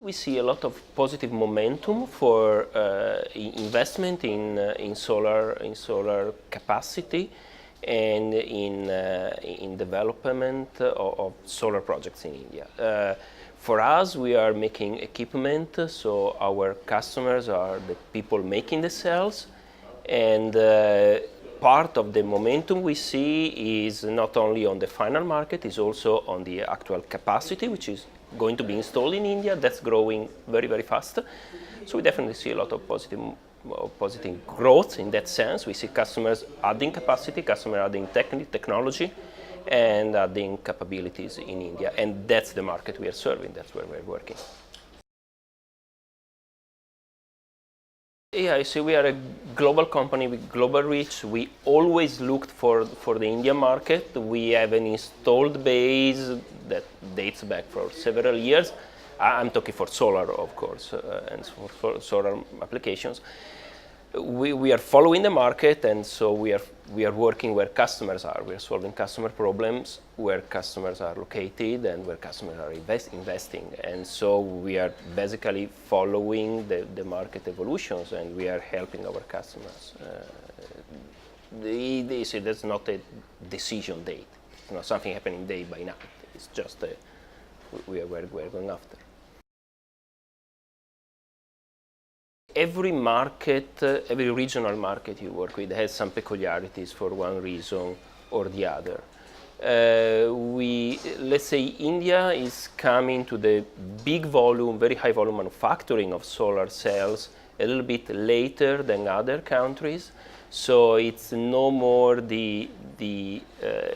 We see a lot of positive momentum for investment in solar capacity and in development of solar projects in India. For us, we are making equipment, so our customers are the people making the cells, and part of the momentum we see is not only on the final market, is also on the actual capacity, which is going to be installed in India. That's growing very, very fast. So we definitely see a lot of positive growth in that sense. We see customers adding capacity, customers adding technology, and adding capabilities in India. And that's the market we are serving. That's where we're working. Yeah, so we are a global company with global reach. We always looked for the Indian market. We have an installed base that dates back for several years. I'm talking for solar, of course, and for solar applications. We are following the market, and so we are working where customers are. We are solving customer problems where customers are located and where customers are investing. And so we are basically following the market evolutions, and we are helping our customers. That's not a decision date. It's not something happening day by night. It's just we're going after. Every market, every regional market you work with has some peculiarities for one reason or the other. Let's say India is coming to the big volume, very high volume manufacturing of solar cells a little bit later than other countries. So it's no more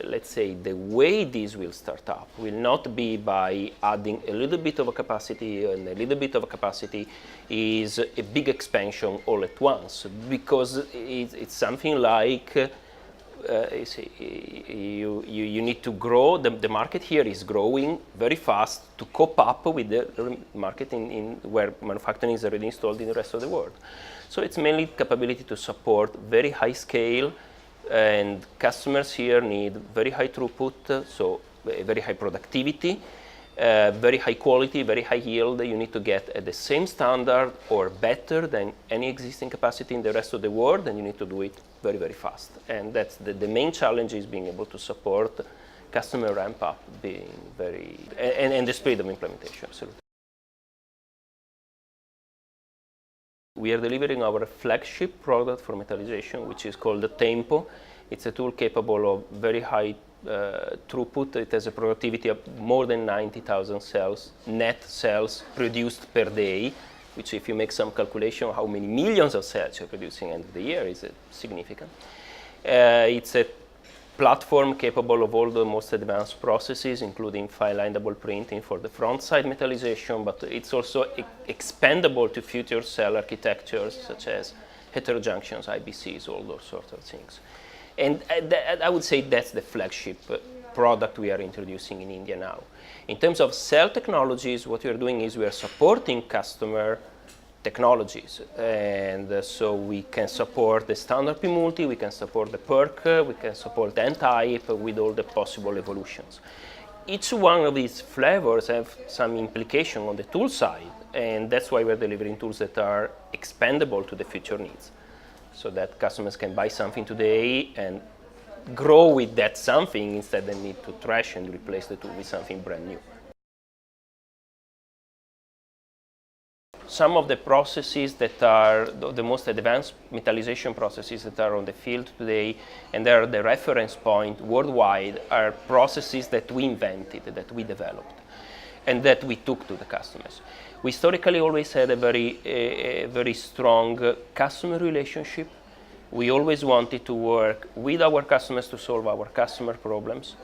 let's say, the way this will start up will not be by adding a little bit of a capacity, and a little bit of a capacity is a big expansion all at once, because it's something like you need to grow. The market here is growing very fast to cope up with the market where manufacturing is already installed in the rest of the world. So it's mainly capability to support very high scale, and customers here need very high throughput, so very high productivity, very high quality, very high yield. You need to get at the same standard or better than any existing capacity in the rest of the world, and you need to do it very, very fast. And that's the main challenge, is being able to support customer ramp up, being very, and the speed of implementation, absolutely. We are delivering our flagship product for metallization, which is called the Tempo. It's a tool capable of very high throughput. It has a productivity of more than 90,000 cells, net cells produced per day, which, if you make some calculation how many millions of cells you're producing at the end of the year, is significant. It's a platform capable of all the most advanced processes, including fine line double printing for the front side metallization, but it's also expandable to future cell architectures such as heterojunctions, IBCs, all those sorts of things. And I would say that's the flagship product we are introducing in India now. In terms of cell technologies, what we are doing is we are supporting customer technologies, and so we can support the standard P-multi, we can support the PERC, we can support the N-type with all the possible evolutions. Each one of these flavors have some implication on the tool side, and that's why we're delivering tools that are expandable to the future needs, so that customers can buy something today and grow with that something instead they need to trash and replace the tool with something brand new. Some of the processes that are the most advanced metallization processes that are on the field today, and they are the reference point worldwide, are processes that we invented, that we developed, and that we took to the customers. We historically always had a very strong customer relationship. We always wanted to work with our customers to solve our customer problems.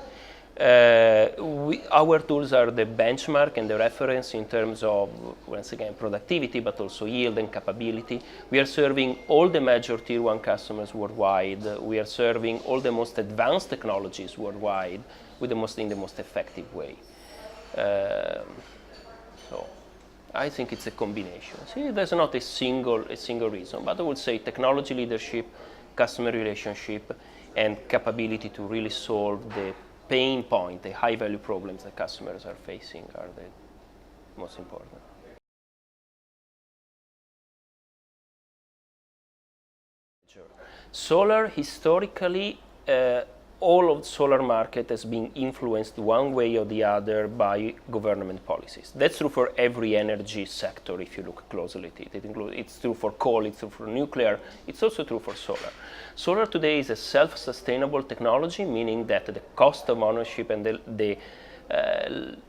Our tools are the benchmark and the reference in terms of, once again, productivity, but also yield and capability. We are serving all the major tier 1 customers worldwide. We are serving all the most advanced technologies worldwide in the most effective way. So I think it's a combination. See, there's not a single reason, but I would say technology leadership, customer relationship, and capability to really solve the pain point, the high value problems that customers are facing are the most important. Solar, historically, all of the solar market has been influenced one way or the other by government policies. That's true for every energy sector if you look closely at it. It's true for coal, it's true for nuclear, it's also true for solar. Solar today is a self-sustainable technology, meaning that the cost of ownership and the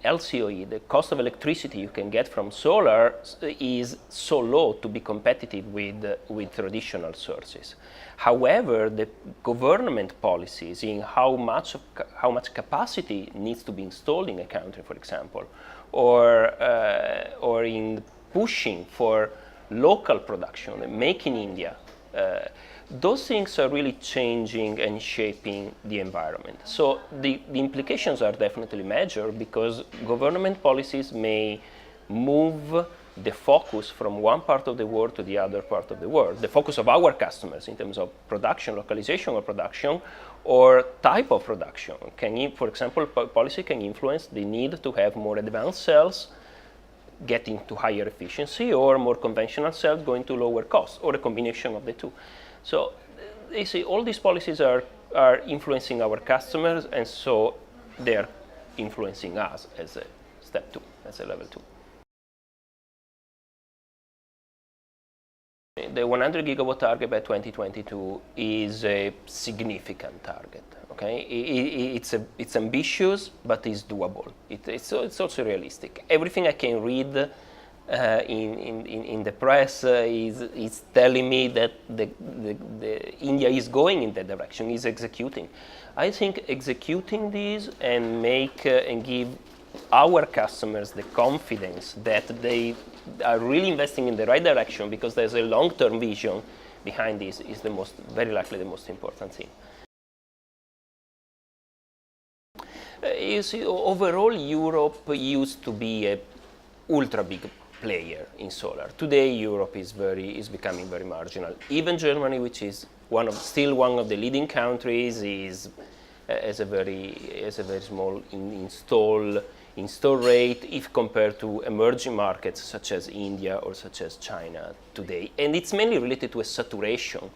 LCOE, the cost of electricity you can get from solar, is so low to be competitive with traditional sources. However, the government policies in how much capacity needs to be installed in a country, for example, or in pushing for local production, make in India, those things are really changing and shaping the environment. So the implications are definitely major, because government policies may move the focus from one part of the world to the other part of the world, the focus of our customers in terms of production, localization of production, or type of production. For example, policy can influence the need to have more advanced cells getting to higher efficiency, or more conventional cells going to lower cost, or a combination of the two. So you see, all these policies are influencing our customers, and so they are influencing us as a step two, as a level two. The 100 gigawatt target by 2022 is a significant target. Okay, it's ambitious, but it's doable. It's also realistic. Everything I can read in the press is telling me that the India is going in that direction, is executing. I think executing this and give our customers the confidence that they are really investing in the right direction, because there's a long-term vision behind this, is very likely the most important thing. You see, overall, Europe used to be a ultra big player in solar. Today, Europe is becoming very marginal. Even Germany, which is still one of the leading countries, has a very small install rate if compared to emerging markets such as India or such as China today. And it's mainly related to a saturation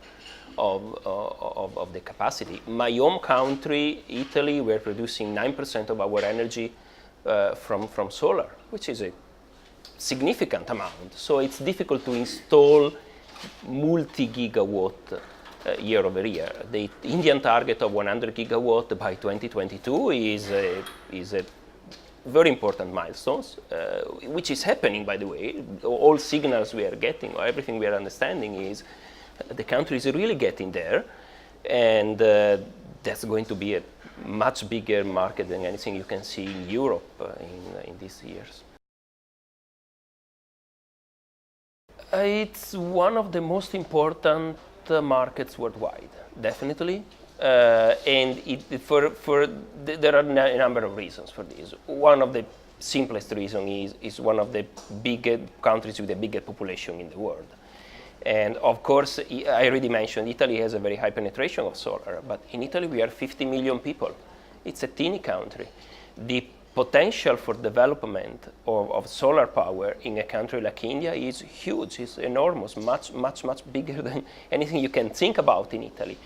of the capacity. My home country, Italy, we're producing 9% of our energy from solar, which is a significant amount. So it's difficult to install multi-gigawatt year over year. The Indian target of 100 gigawatt by 2022 is a very important milestone, which is happening, by the way. All signals we are getting, or everything we are understanding, is the country is really getting there, and that's going to be a much bigger market than anything you can see in Europe in these years. It's one of the most important markets worldwide, definitely. And there are a number of reasons for this. One of the simplest reasons is one of the biggest countries with the biggest population in the world. And of course, I already mentioned Italy has a very high penetration of solar, but in Italy we are 50 million people. It's a teeny country. The potential for development of solar power in a country like India is huge, it's enormous, much bigger than anything you can think about in Italy.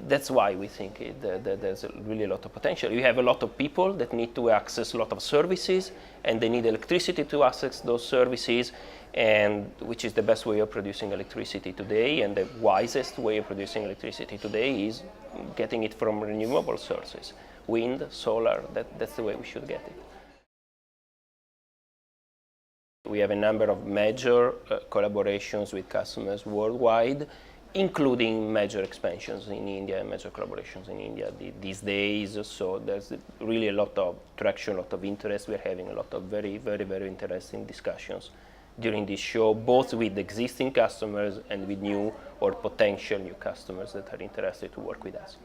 That's why we think there's really a lot of potential. You have a lot of people that need to access a lot of services, and they need electricity to access those services, and which is the best way of producing electricity today, and the wisest way of producing electricity today is getting it from renewable sources. Wind, solar, that's the way we should get it. We have a number of major collaborations with customers worldwide, including major expansions in India and major collaborations in India these days. So there's really a lot of traction, a lot of interest. We're having a lot of very interesting discussions during this show, both with existing customers and with new or potential new customers that are interested to work with us.